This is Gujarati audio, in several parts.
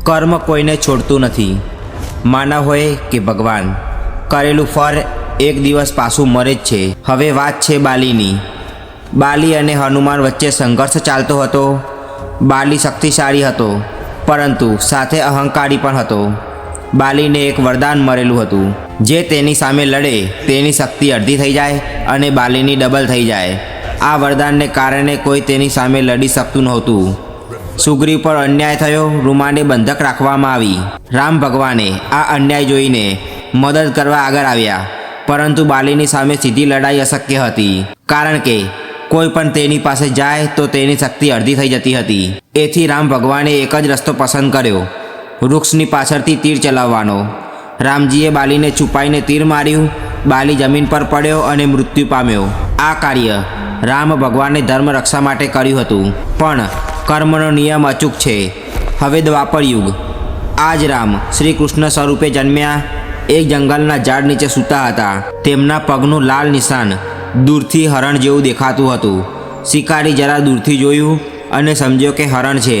કર્મ કોઈને છોડતું નથી, માનવ હોય કે ભગવાન. કરેલું ફળ એક દિવસ પાછું મરે જ છે. હવે વાત છે બાલીની. બાલી અને હનુમાન વચ્ચે સંઘર્ષ ચાલતો હતો. બાલી શક્તિશાળી હતો, પરંતુ સાથે અહંકારી પણ હતો. બાલીને એક વરદાન મળેલું હતું, જે તેની સામે લડે તેની શક્તિ અડધી થઈ જાય અને બાલીની ડબલ થઈ જાય. આ વરદાનને કારણે કોઈ તેની સામે લડી શકતું નહોતું. સુગ્રીવ પર અન્યાય થયો. રૂમાને બંધક રાખવામાં આવી. રામ ભગવાને આ અન્યાય જોઈને મદદ કરવા આગળ આવ્યા, પરંતુ બાલીની સામે સીધી લડાઈ અશક્ય હતી, કારણ કે કોઈ પણ તેની પાસે જાય તો તેની શક્તિ અડધી થઈ જતી હતી. એથી રામ ભગવાને એક જ રસ્તો પસંદ કર્યો, વૃક્ષની પાછળથી તીર ચલાવવાનો. રામજીએ બાલીને છુપાઈને તીર માર્યું. બાલી જમીન પર પડ્યો અને મૃત્યુ પામ્યો. આ કાર્ય રામ ભગવાને ધર્મ રક્ષા માટે કર્યું હતું, પણ કર્મનો નિયમ અચૂક છે. હવે દ્વાપર યુગ. આજ રામ શ્રી કૃષ્ણ સ્વરૂપે જન્મ્યા. એક જંગલના ઝાડ નીચે સૂતા હતા. તેમના પગનું લાલ નિશાન દૂરથી હરણ જેવું દેખાતું હતું. શિકારી જરા દૂરથી જોયું અને સમજ્યો કે હરણ છે.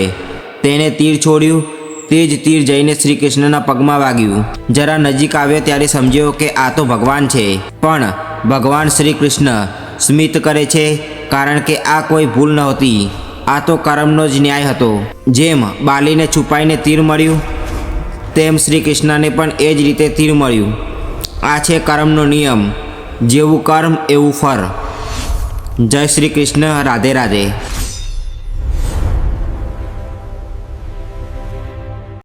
તેને તીર છોડ્યું. તે જ તીર જઈને શ્રી કૃષ્ણના પગમાં વાગ્યું. જરા નજીક આવ્યો ત્યારે સમજ્યો કે આ તો ભગવાન છે. પણ ભગવાન શ્રી કૃષ્ણ સ્મિત કરે છે, કારણ કે આ કોઈ ભૂલ નહોતી. આ તો કર્મનો જ ન્યાય હતો. જેમ બાલીને છુપાઈને તીર મળ્યું, તેમ શ્રી કૃષ્ણને પણ એ જ રીતે તીર મળ્યું. આ છે કર્મનો નિયમ. જેવું કર્મ એવું ફળ. જય શ્રી કૃષ્ણ. રાધે રાધે.